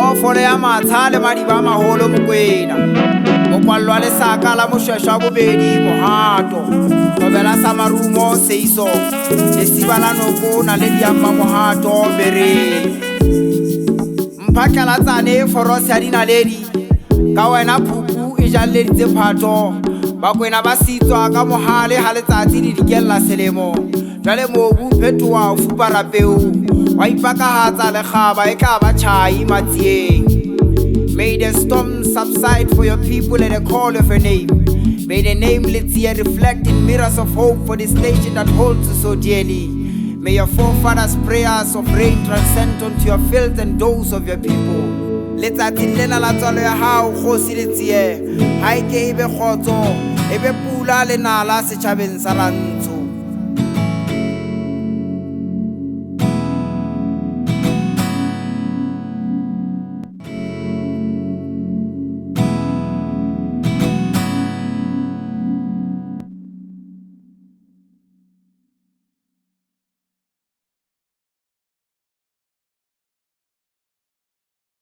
Phoofolo ya matsha le madiba a maholo Mokwena. Mokwallo wa lesaka la Moshweshwe wa bobedi Mohato. Thobela sa marumo Seiso. Lesiba la noko na le diamba Mohato Bere. Mphatlalatsane Forose ya dinaledi. Ka wena Phupu e jalleditse phato. Bakwena ba sitswa ka mohale ha letsatsi le dikella selemo. Jwale mobu phethoha o fupara peo. Wa ipakahatsa lekgaba e tla ba tjhai matsieng. May the storm subside for your people at the call of your name. May the name Letsia reflect in mirrors of hope for this nation that holds you so dearly. May your forefathers' prayers of rain transcend onto your fields and those of your people. Letsatsi lena la tswalo ya hao Kgosi Letsie, ha e ke ebe kgotso, ebe pula le nala setjhabeng sa Rantsho.